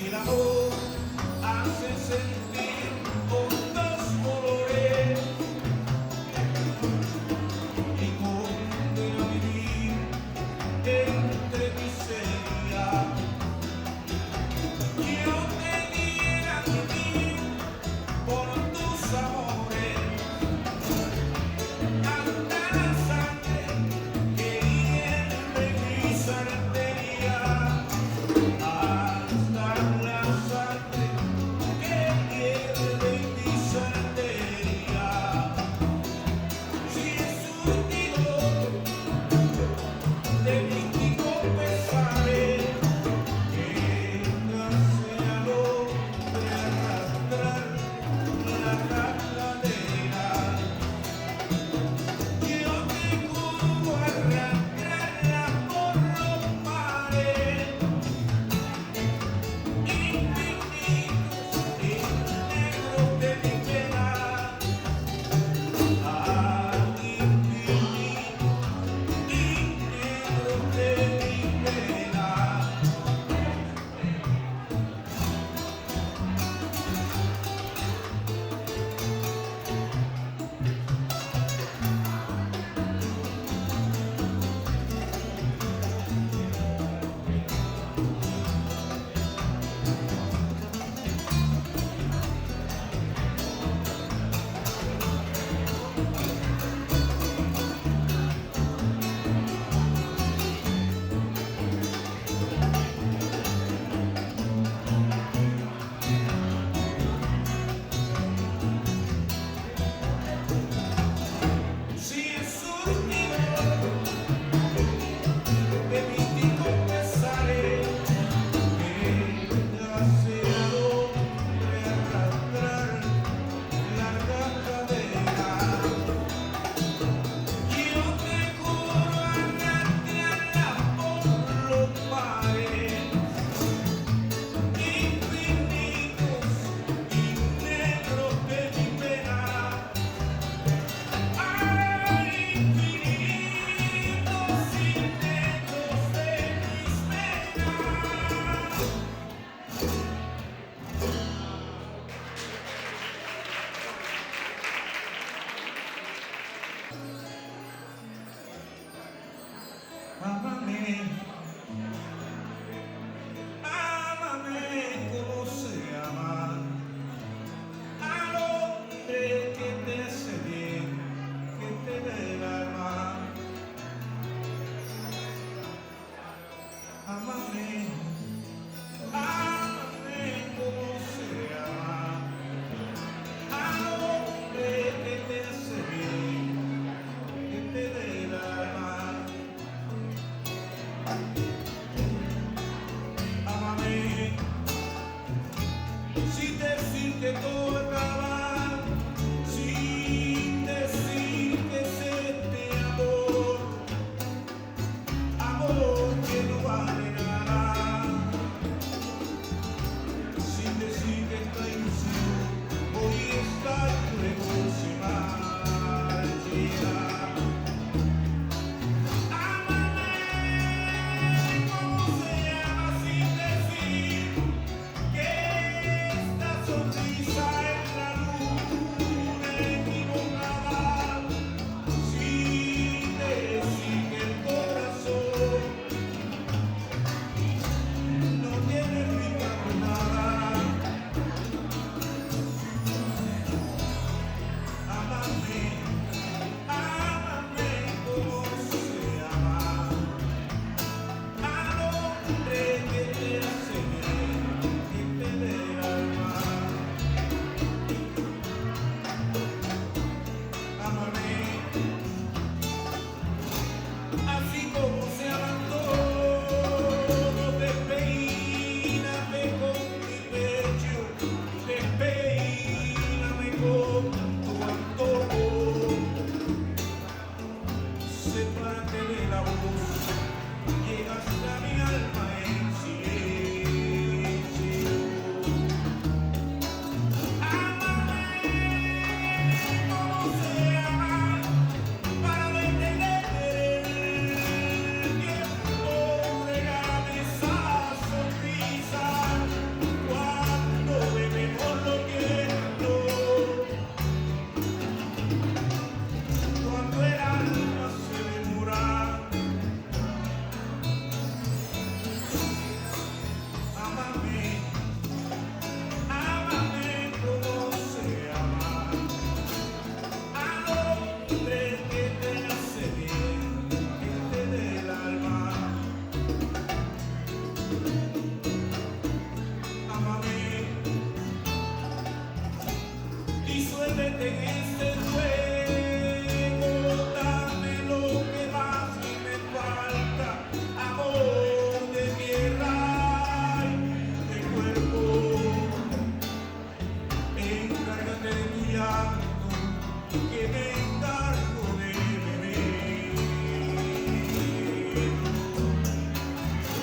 el amor hace sentir otros colores y condena a vivir entre miseria. Yo te diera vivir por tus amores, hasta la sangre que hierve mis arterias, hasta la sangre que hierve mis arterias. Si es surtido de místicos pesares que nace al hombre arrastrar la cadera, yo te juro arrastrarla por los mares infinitos y negros de mi pena, infinitos y negros de mi pena. Si es surtido de místicos pesares que hace al hombre arrastrar larga cadena, yo te juro arrastrarla por los mares infinitos y negros de mi pena. Infinitos y negros de mis penas. Ámame, ámame como se ama al hombre que te hace bien, que te dé el alma. Ámame, ámame como se ama al hombre que te hace bien, que te dé el alma. Ámame sin decir que todo acaba, sin decir que es este amor, amor que no vale nada, sin decir que esta ilusión hoy está lejos y marchita. Ámame como se llama sin decir que esta sonrisa es la luna equivocada, sin decir que el corazón no tiene rica con nada. Ámame, ámame como se ama al hombre que te hace bien, que te dé el alma. convierte en ese fuego. Dame lo que más me falta, amor de tierra y de cuerpo. Encárgate de tu llanto, que me encargo de beber.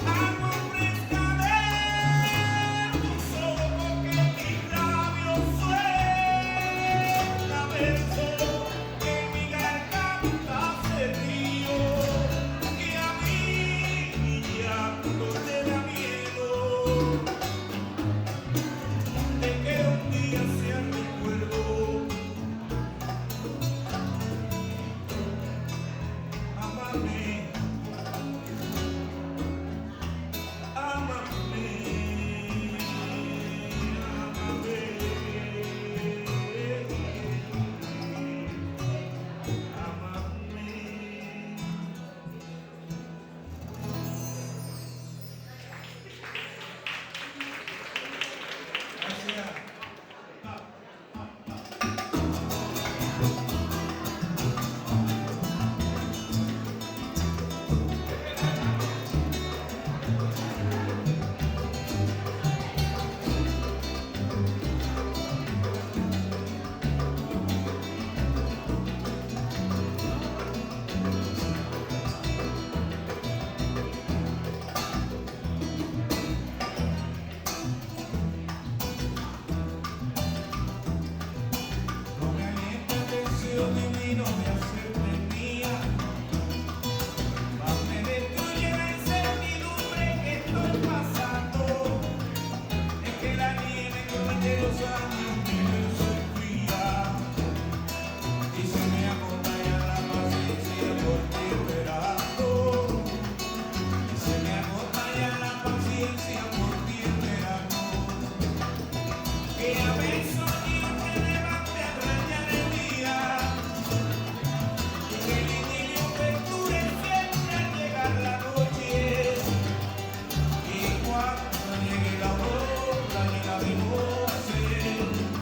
Agua fresca de tus ojos, que mis labios suenan versos, que mi garganta se río, que a mí mi llanto te da miedo, de que un día sea recuerdo. Amame, amame, amame, Gracias. No me alienta el deseo divino de hacerte mía, mas me destruye la incertidumbre que estoy pasando. Es que la nieve de los años me enfría y se me agota ya la paciencia por ti esperando. Y se me agota ya la paciencia por ti esperando. Que a veces yo te levante a rayar el día y que el idilio perdure siempre al llegar la noche. Y cuando llegue la aurora llena de voces,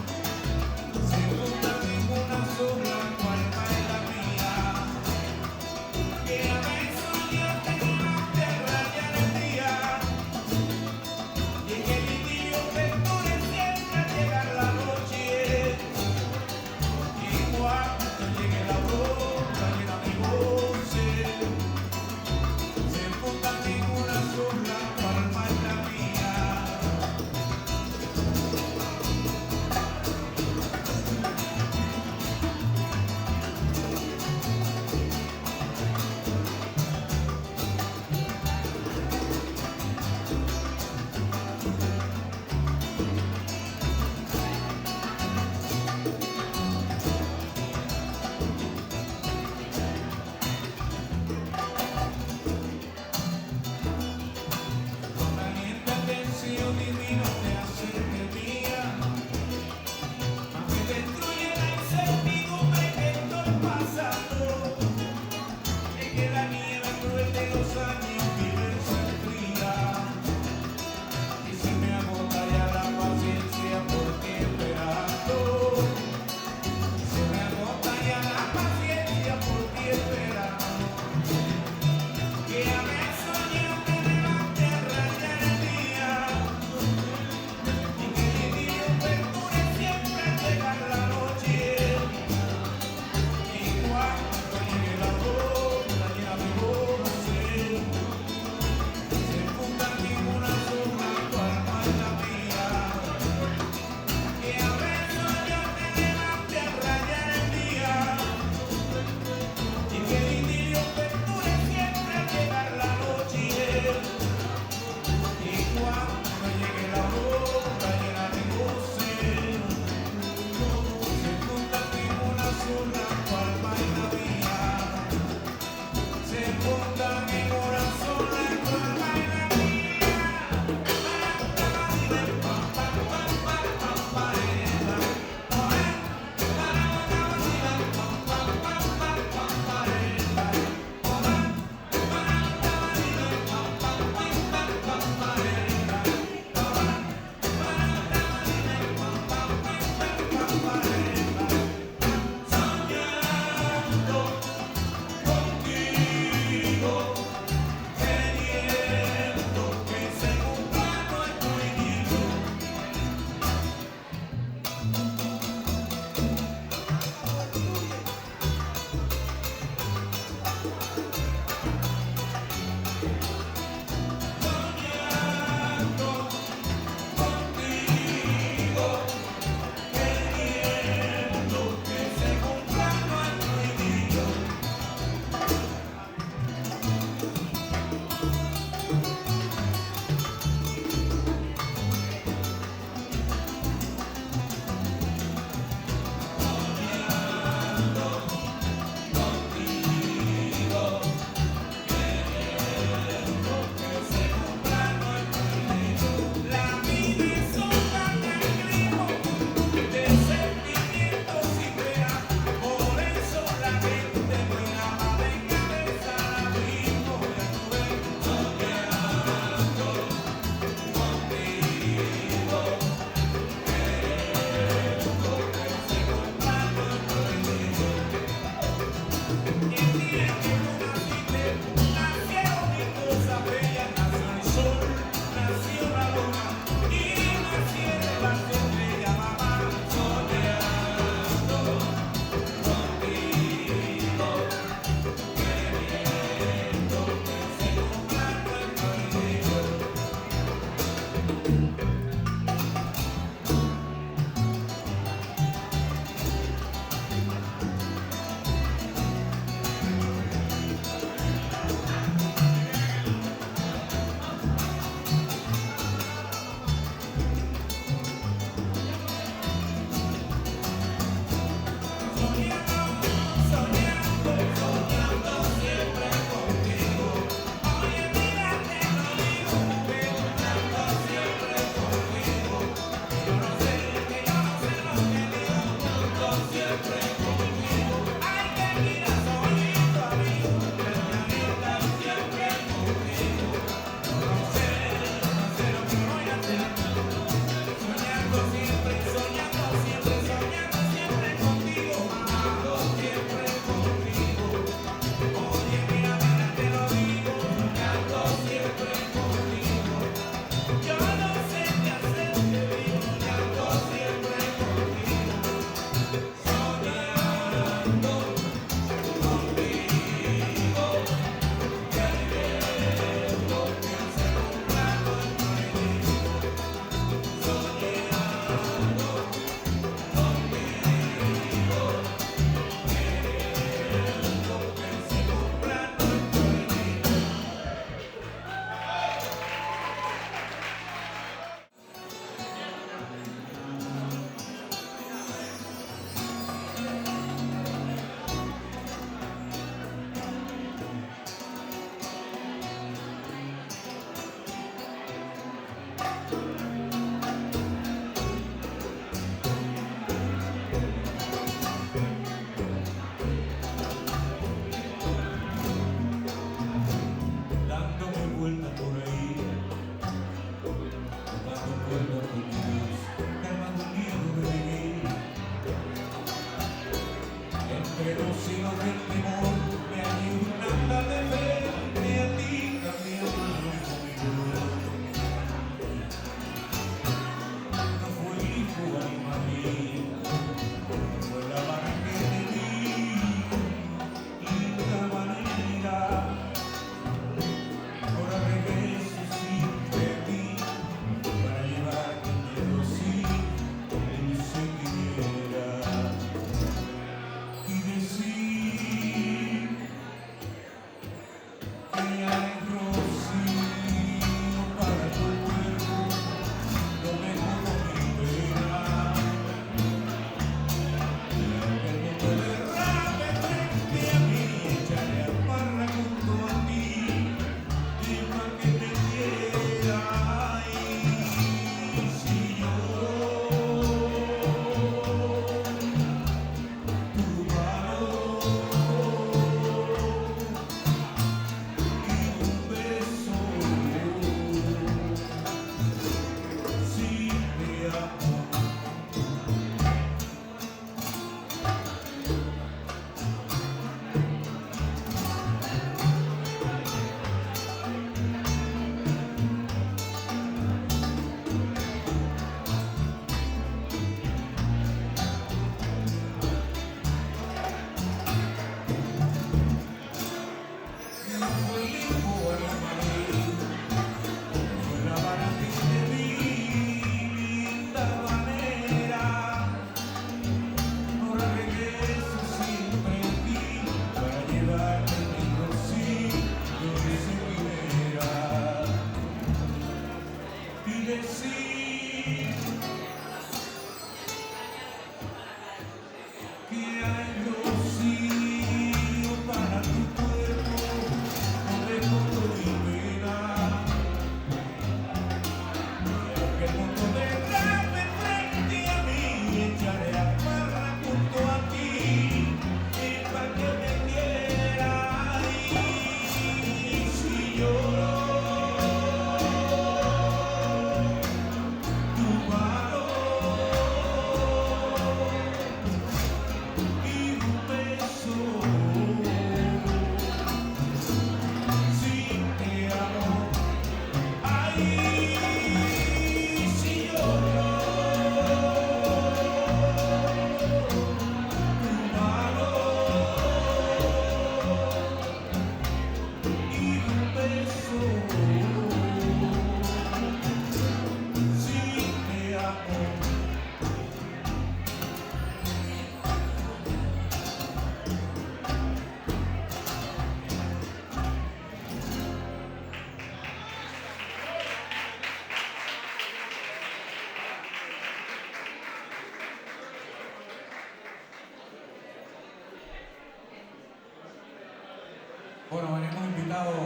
Bueno, venimos invitados,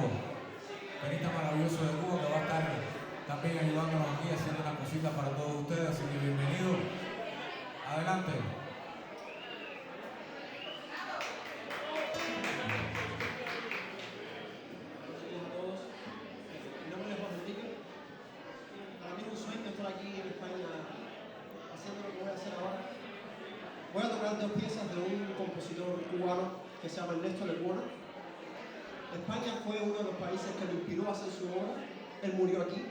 tenista maravilloso de Cuba que va a estar también ayudándonos aquí haciendo una cosita para todos ustedes, así que bienvenidos. Adelante. Voy a tocar dos piezas de un compositor cubano que se llama Ernesto Lecuona. España fue uno de los países que lo inspiró a hacer su obra. Él murió aquí.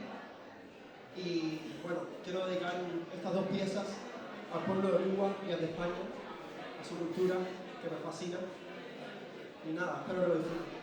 Y bueno, quiero dedicar estas dos piezas al pueblo de Cuba y al de España, a su cultura, que me fascina. Y nada, espero que lo disfruten.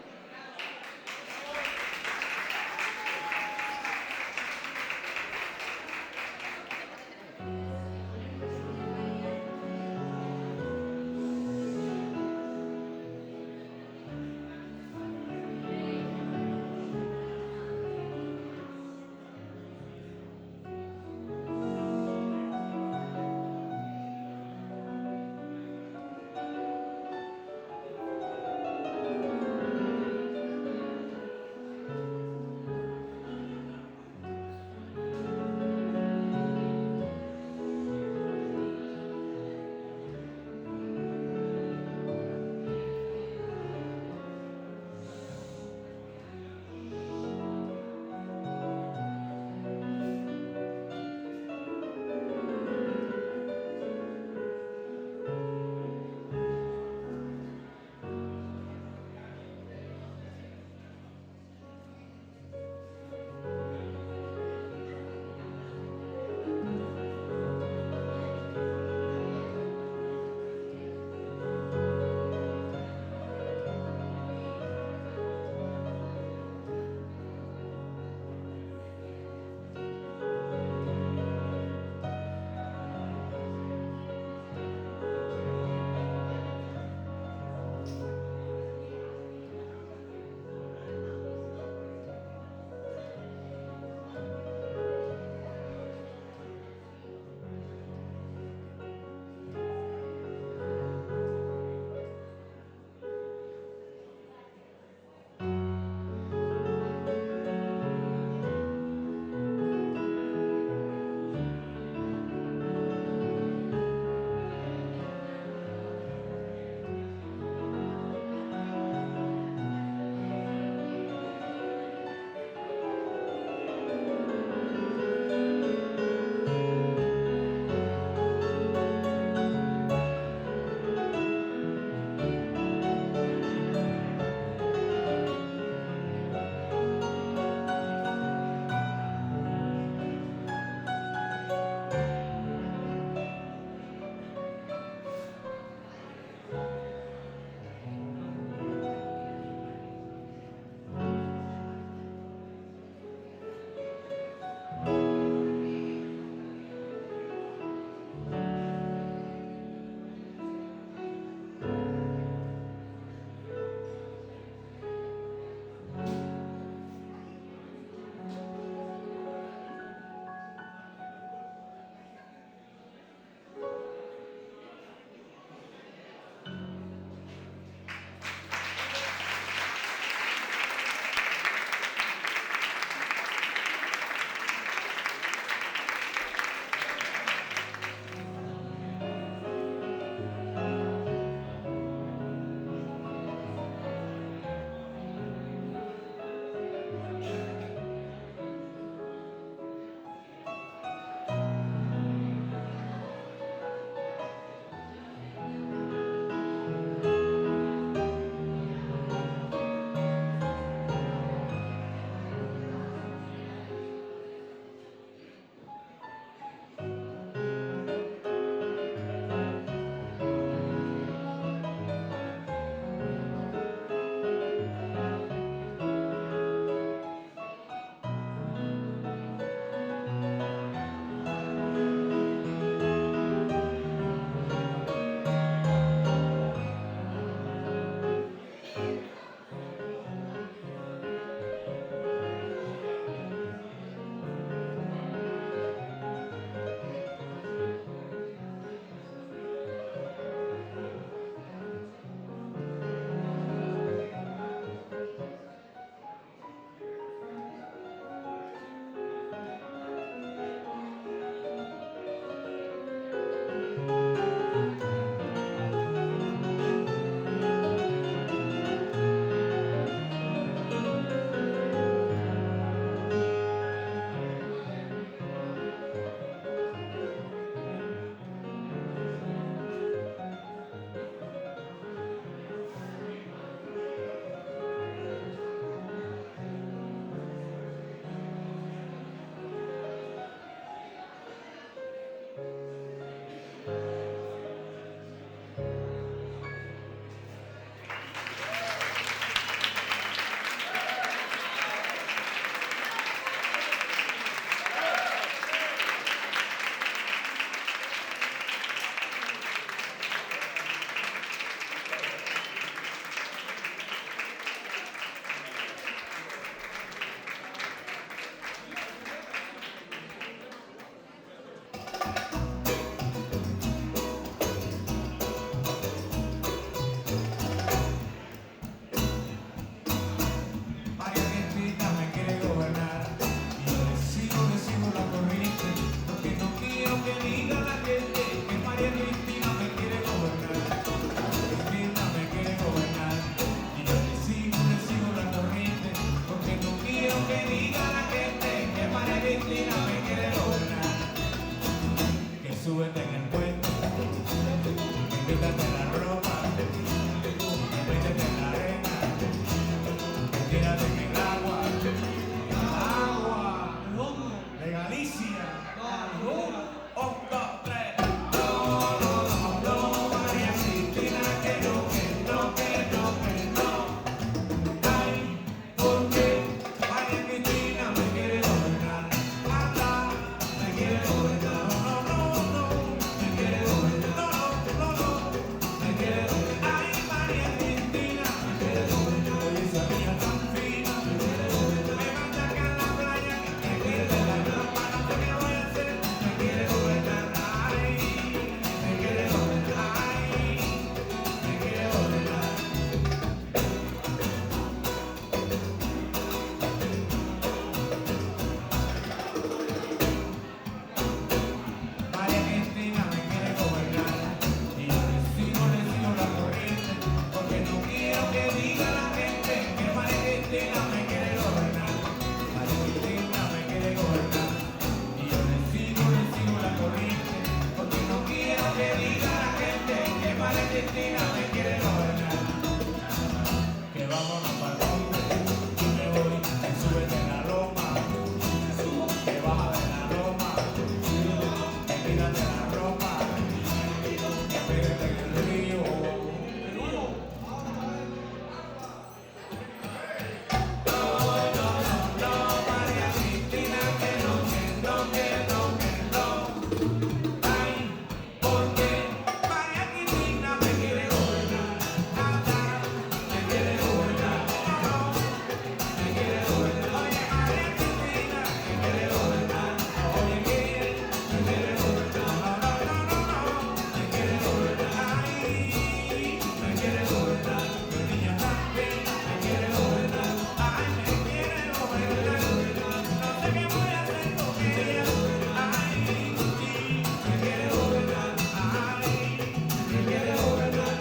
Cristina me quiere gobernar. Que vámonos para el monte, yo me voy, súbete en la loma, que baja de la loma, que quítate la ropa, que pégate en el río. María Cristina, que no, ay, porque María Cristina me quiere gobernar, me quiere gobernar, me quiere gobernar, oye María Cristina me quiere gobernar, oye que me quiere gobernar, me quiere gobernar, ay, me quiere gobernar, mi niña también me quiere gobernar, ay, me quiere gobernar, no sé qué voy a hacer con ella, ay, sí, me quiere gobernar, ay, me quiere gobernar.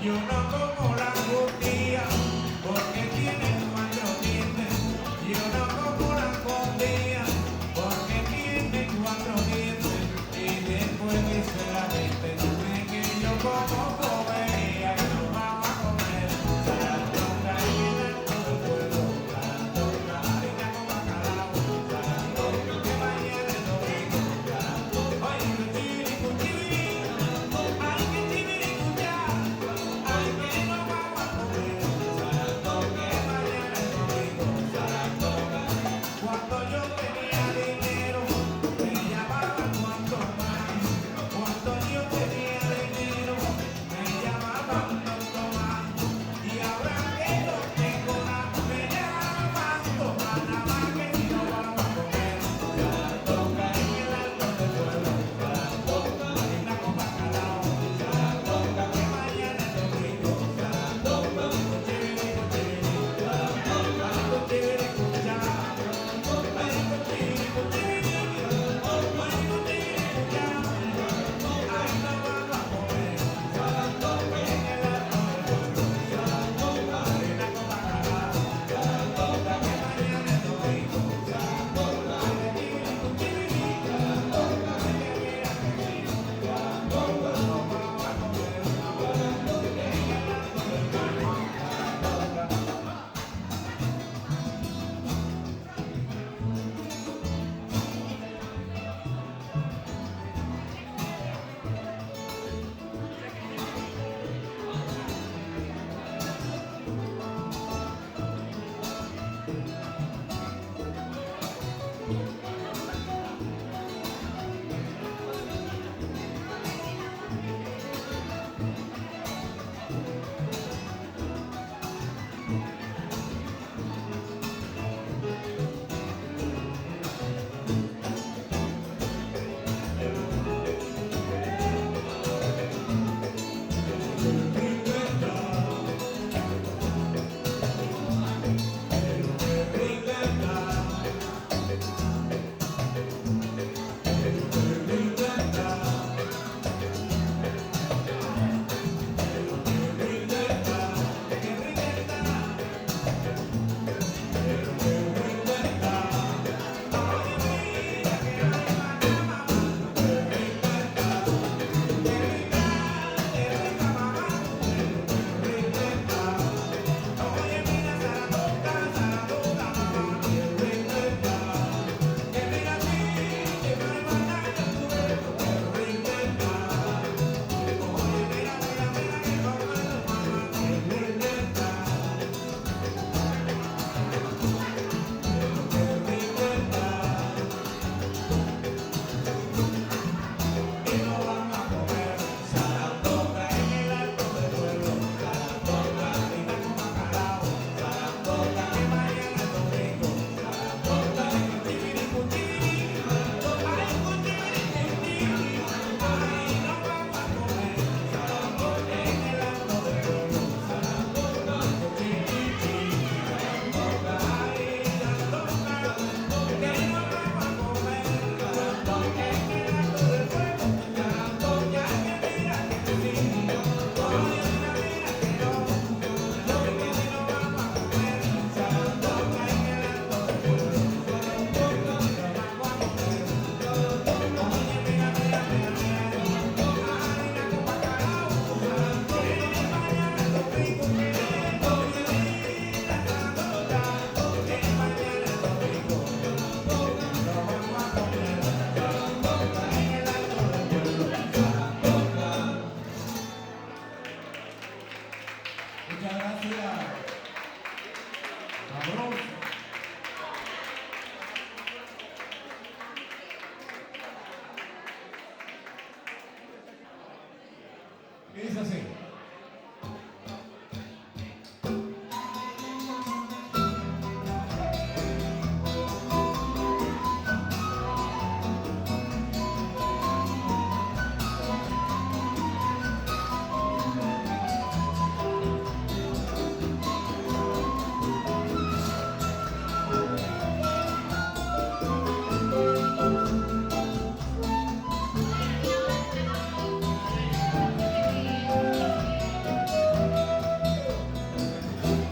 Yo no como la judía porque tiene 4 dientes. Yo no como la judía porque tiene 4 dientes. Y después dice la gente que yo como comería y no vamos a comer. Sarandonga y el todo el pueblo. Sarandonga, harina con bacalao. Sarandonga, que mañana es domingo. Sarandonga, oye, que chiviricuchiri. Ay, que chiviricuchá. Ay, que no vamos a comer. Sarandonga, que mañana es domingo. Sarandonga. Cuando yo tenía dinero, me llamaban cuanto más. Cuando yo tenía dinero, Y dice así.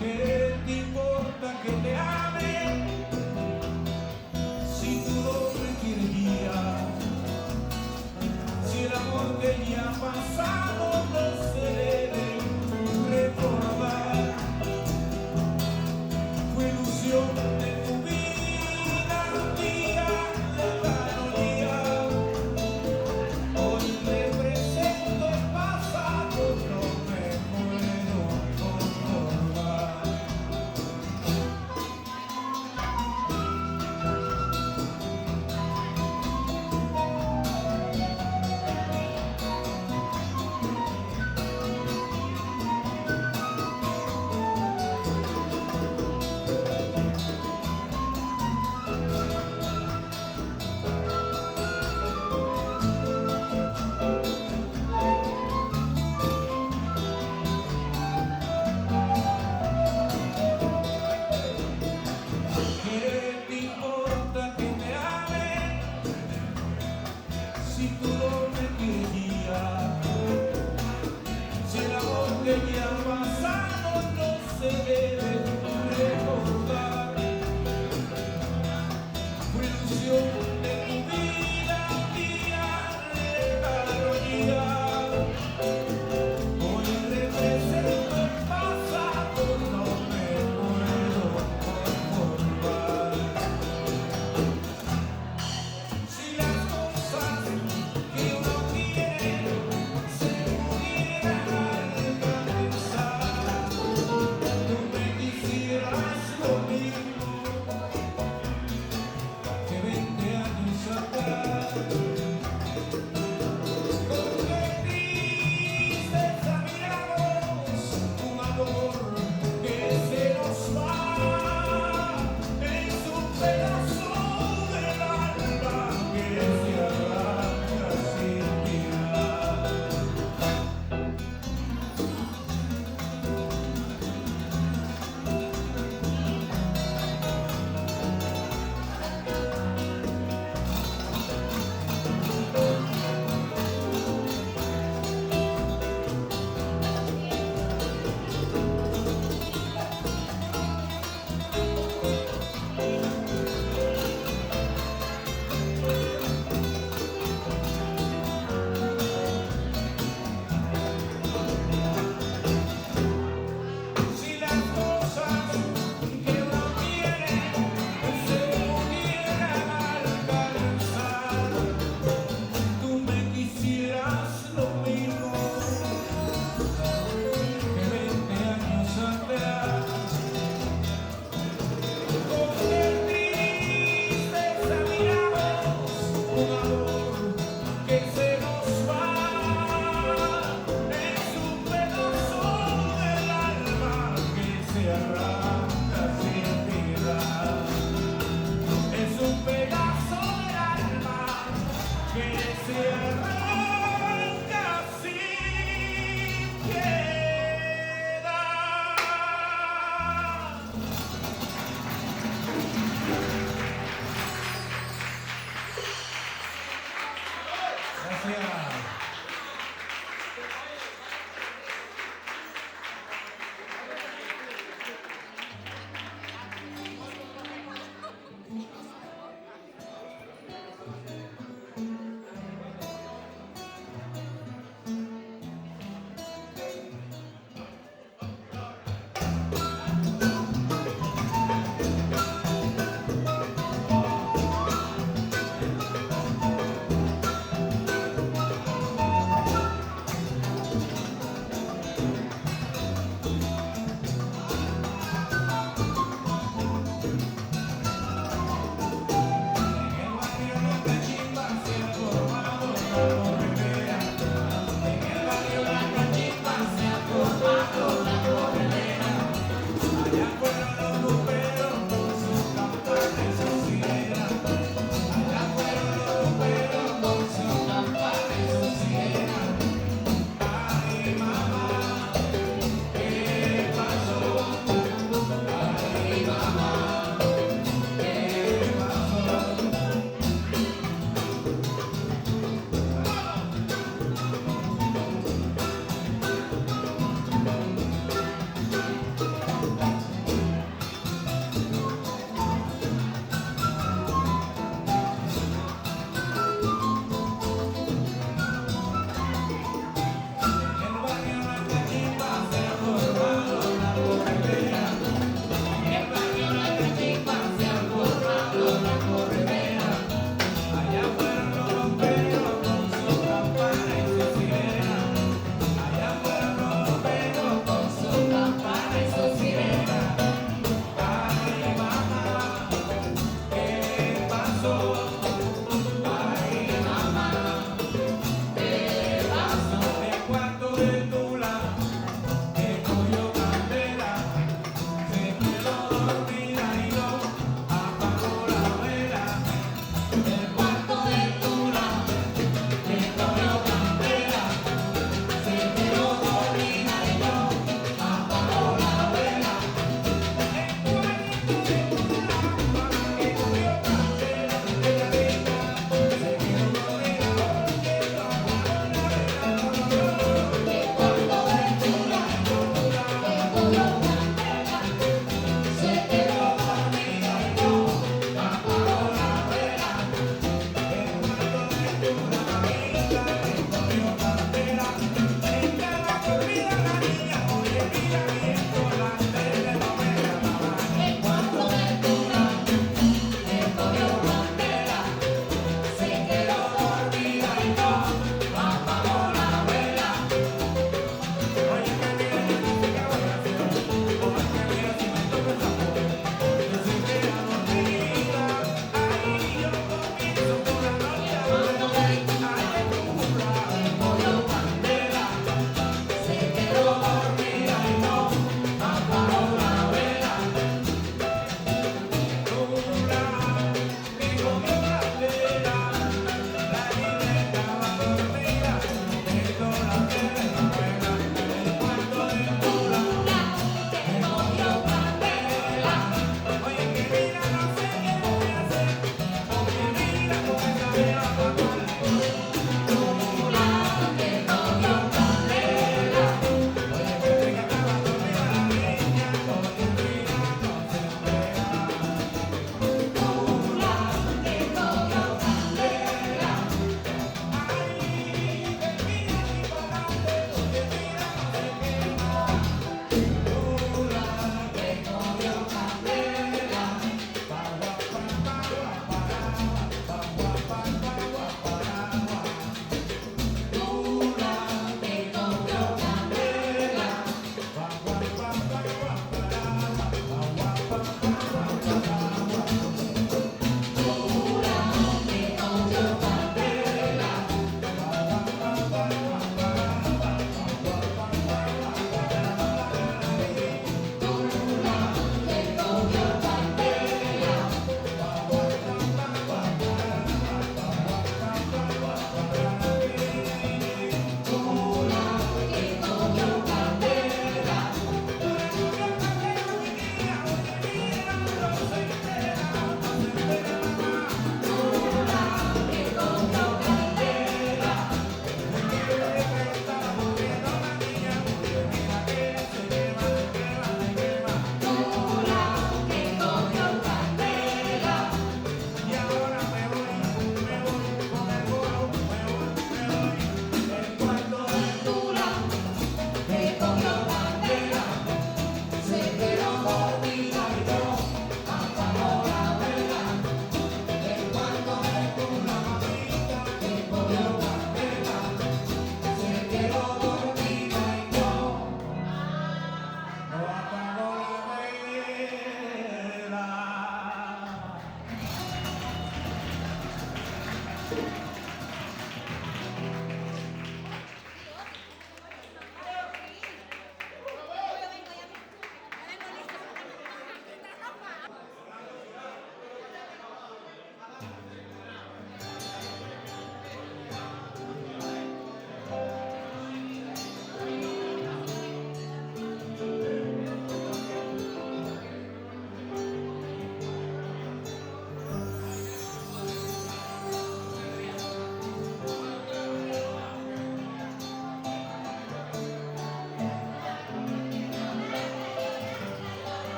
¿Qué te importa que te ame si tú no me quieres ya? Si el amor que ya ha pasado no se debe recordar, fue ilusión de tu vida, un día lejano día. Hoy represento el pasado, no me puedo conformar.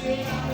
Te amo.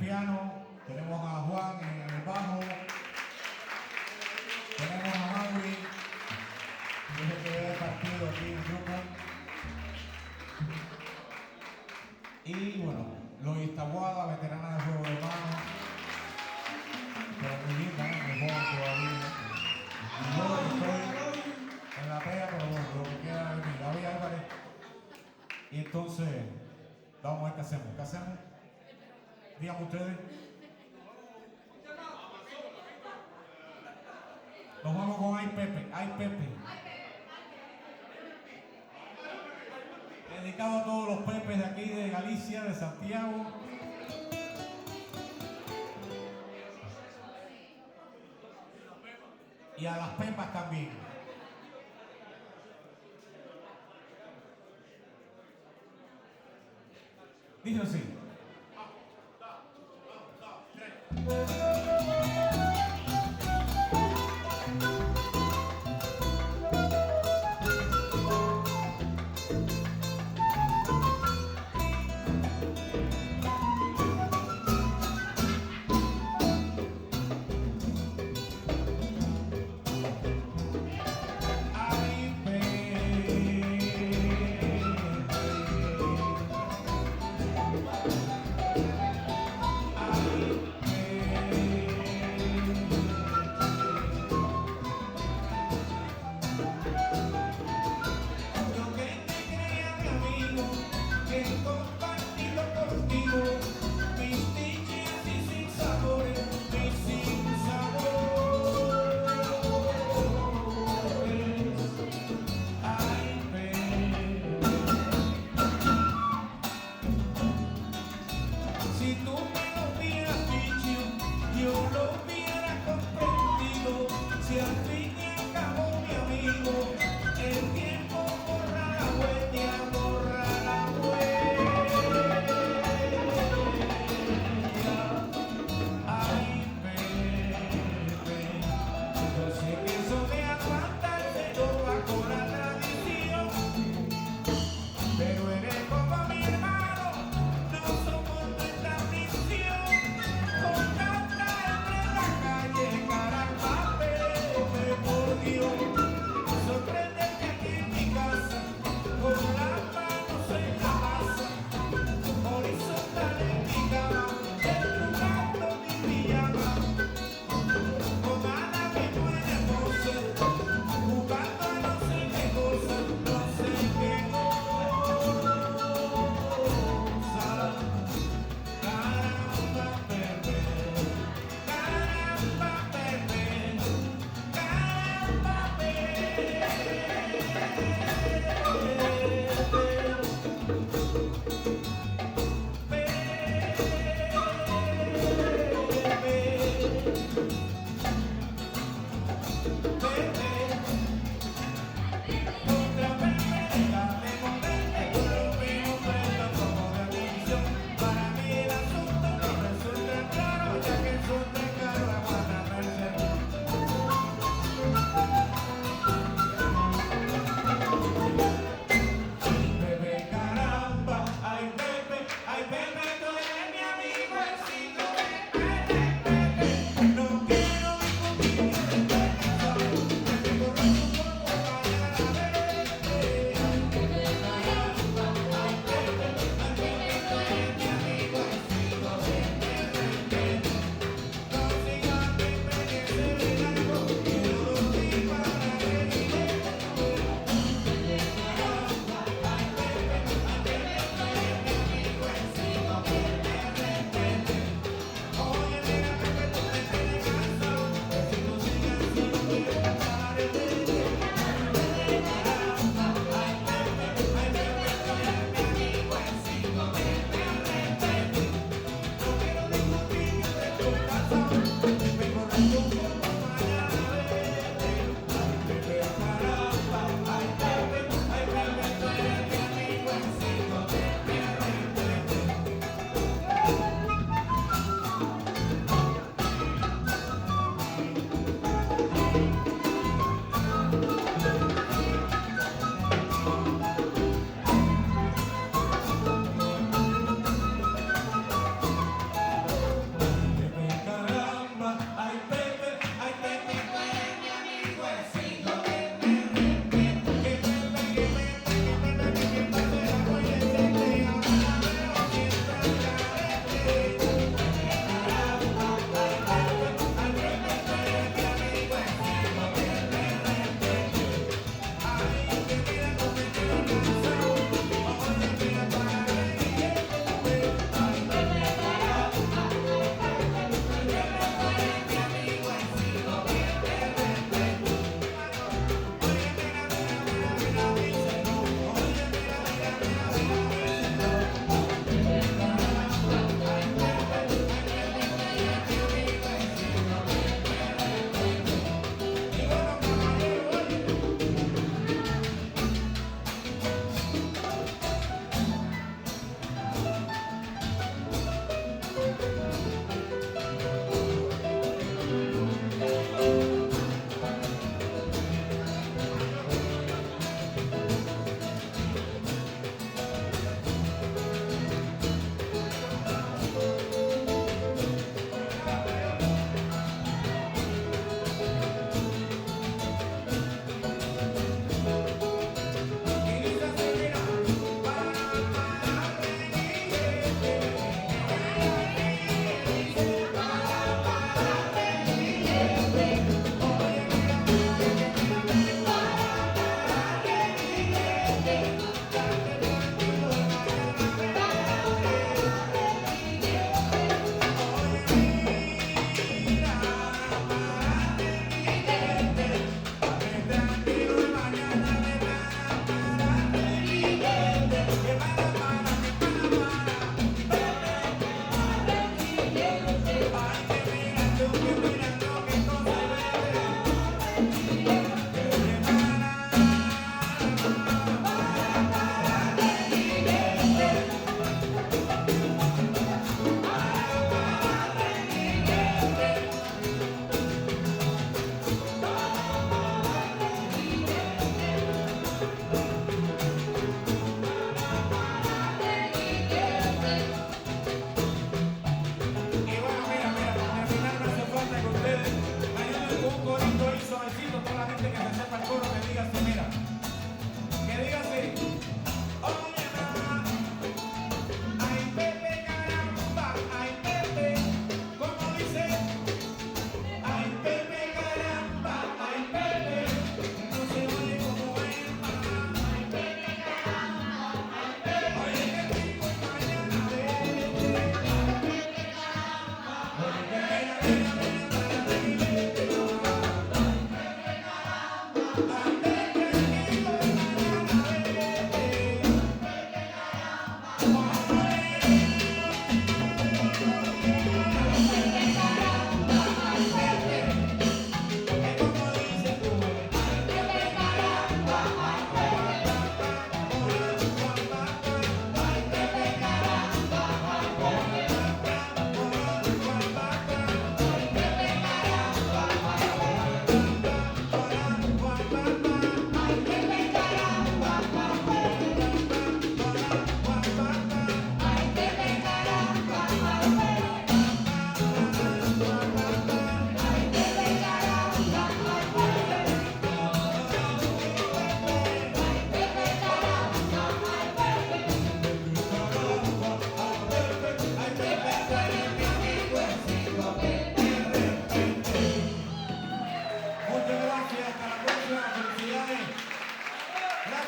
piano, tenemos a Juan en el bajo, tenemos a Maui, que es el que ve el partido aquí en el grupo. Y bueno, Lois Taboada, veterana de juego de mano, pero muy linda, muy joven todavía. Y yo estoy en la pega, pero bueno, lo que queda de mí, David Álvarez. Y entonces, vamos a ver qué hacemos. ¿Qué hacemos? Díganme ustedes. Nos vamos con Ay Pepe, Ay Pepe. Dedicado a todos los Pepes de aquí de Galicia, de Santiago. Y a las Pepas también. Dice así. Pero eres como mi hermano, no somos nuestra misión.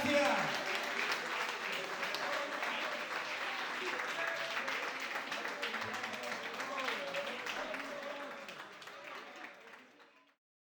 Gracias.